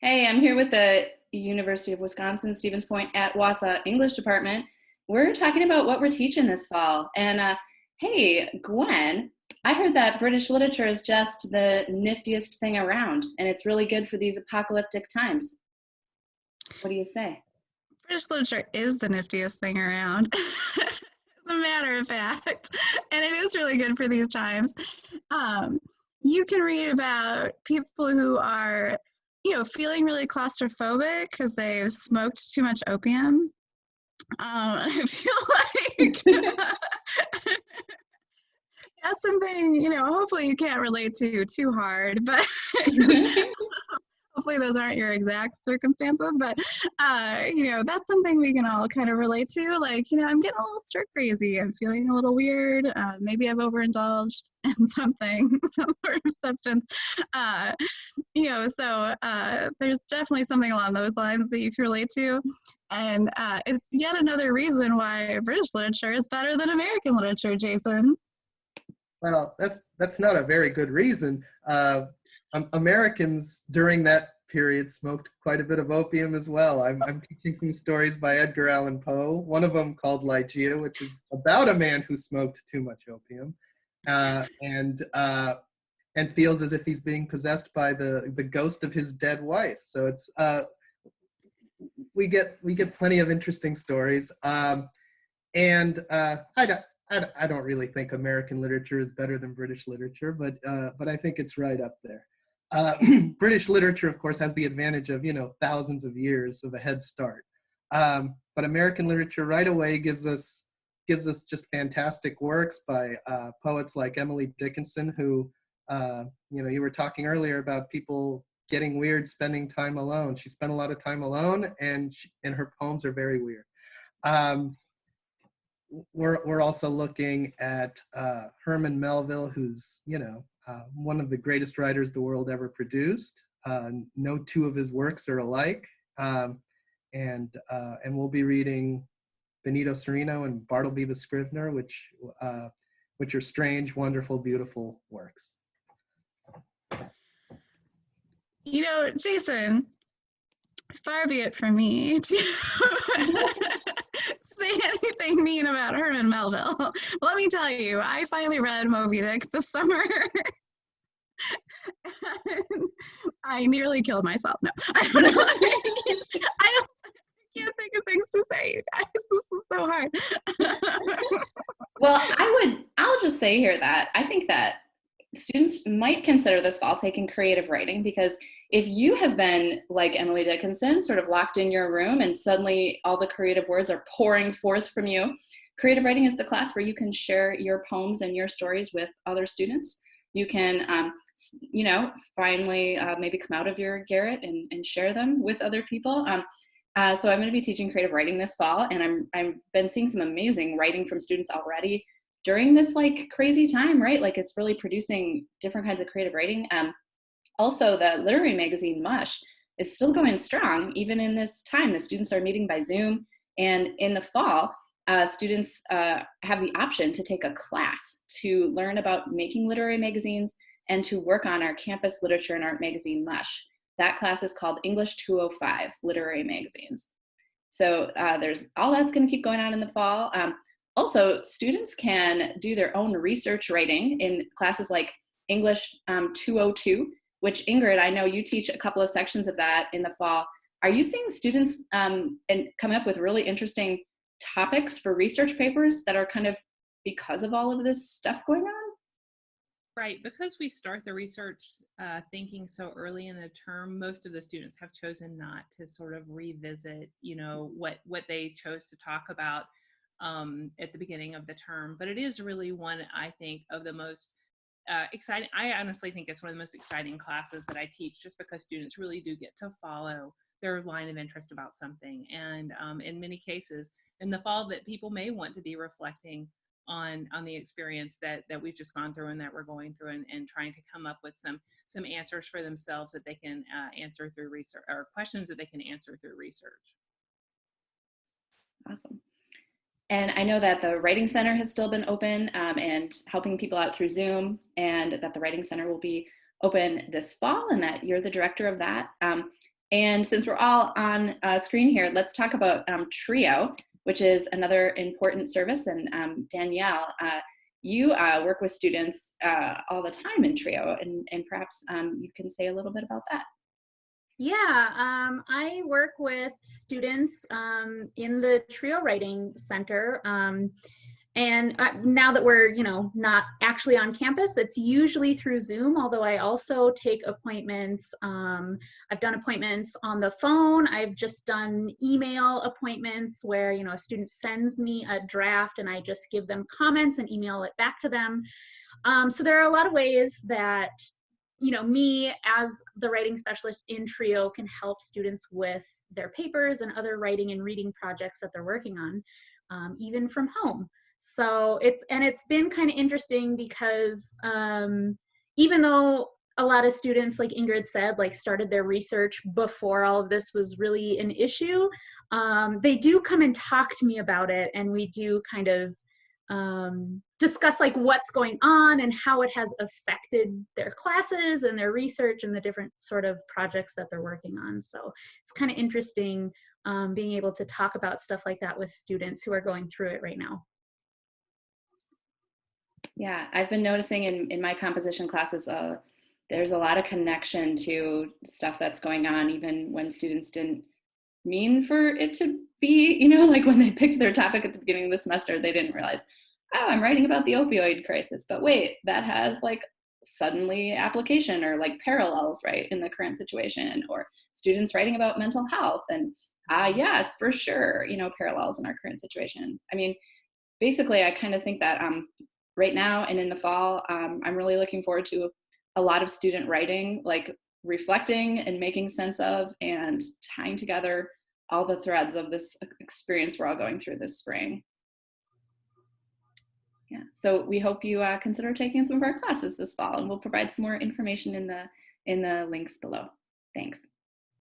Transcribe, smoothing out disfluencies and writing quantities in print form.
Hey, I'm here with the University of Wisconsin Stevens Point at Wausau English Department. We're talking about what we're teaching this fall. And hey, Gwen, I heard that British literature is just the niftiest thing around, and it's really good for these apocalyptic times. What do you say? British literature is the niftiest thing around, as a matter of fact, and it is really good for these times. Um, you can read about people who are, feeling really claustrophobic because they've smoked too much opium. I feel like that's something, hopefully you can't relate to too hard, but hopefully those aren't your exact circumstances, but that's something we can all kind of relate to. Like, I'm getting a little stir crazy. I'm feeling a little weird. Maybe I've overindulged in something, some sort of substance. Uh, so there's definitely something along those lines that you can relate to. And it's yet another reason why British literature is better than American literature, Jason. Well, that's not a very good reason. Americans during that period smoked quite a bit of opium as well. I'm teaching some stories by Edgar Allan Poe. One of them called Ligeia, which is about a man who smoked too much opium, and feels as if he's being possessed by the ghost of his dead wife. So it's we get plenty of interesting stories. I don't really think American literature is better than British literature, but I think it's right up there. British literature, of course, has the advantage of thousands of years of a head start, but American literature right away gives us just fantastic works by poets like Emily Dickinson, who you were talking earlier about people getting weird spending time alone. She spent a lot of time alone, and her poems are very weird. We're also looking at Herman Melville, who's one of the greatest writers the world ever produced. No two of his works are alike, and we'll be reading Benito Cereno and Bartleby the Scrivener, which are strange, wonderful, beautiful works. Jason, far be it from me to say anything mean about Herman Melville. Let me tell you, I finally read Moby Dick this summer. And I nearly killed myself. No, I don't know. I can't think of things to say, you guys. This is so hard. Well, I'll just say here that I think that students might consider this fall taking creative writing, because if you have been like Emily Dickinson, sort of locked in your room and suddenly all the creative words are pouring forth from you, creative writing is the class where you can share your poems and your stories with other students. You can, finally maybe come out of your garret and share them with other people. So I'm going to be teaching creative writing this fall, and I've been seeing some amazing writing from students already during this like crazy time, right? Like it's really producing different kinds of creative writing. Also, the literary magazine Mush is still going strong even in this time. The students are meeting by Zoom, and in the fall, students have the option to take a class to learn about making literary magazines and to work on our campus literature and art magazine Mush. That class is called English 205, Literary Magazines. So there's all that's going to keep going on in the fall. Also, students can do their own research writing in classes like English 202, which Ingrid, I know you teach a couple of sections of that in the fall. Are you seeing students and coming up with really interesting topics for research papers that are kind of because of all of this stuff going on? Right, because we start the research thinking so early in the term, most of the students have chosen not to sort of revisit, what they chose to talk about at the beginning of the term. But it is really one, I think, of the most exciting. I honestly think it's one of the most exciting classes that I teach, just because students really do get to follow their line of interest about something. And in many cases, in the fall, that people may want to be reflecting on the experience that we've just gone through and that we're going through, and trying to come up with some answers for themselves that they can answer through research, or questions that they can answer through research. Awesome. And I know that the Writing Center has still been open and helping people out through Zoom, and that the Writing Center will be open this fall, and that you're the director of that. And since we're all on screen here, let's talk about Trio, which is another important service. And Danielle, you work with students all the time in Trio, and perhaps you can say a little bit about that. Yeah, I work with students in the Trio Writing Center. And now that we're, not actually on campus, it's usually through Zoom, although I also take appointments. I've done appointments on the phone. I've just done email appointments where, a student sends me a draft and I just give them comments and email it back to them. So there are a lot of ways that, me as the writing specialist in Trio can help students with their papers and other writing and reading projects that they're working on, even from home. So it's been kind of interesting because even though a lot of students, like Ingrid said, started their research before all of this was really an issue, they do come and talk to me about it, and we do kind of discuss what's going on and how it has affected their classes and their research and the different sort of projects that they're working on. So it's kind of interesting being able to talk about stuff like that with students who are going through it right now. Yeah, I've been noticing in my composition classes, there's a lot of connection to stuff that's going on, even when students didn't mean for it to be, when they picked their topic at the beginning of the semester, they didn't realize, oh, I'm writing about the opioid crisis, but wait, that has suddenly application or parallels, right, in the current situation, or students writing about mental health, and yes, for sure, parallels in our current situation. I mean, basically, I kind of think that right now and in the fall, I'm really looking forward to a lot of student writing, reflecting and making sense of and tying together all the threads of this experience we're all going through this spring. Yeah, so we hope you consider taking some of our classes this fall, and we'll provide some more information in the links below. Thanks.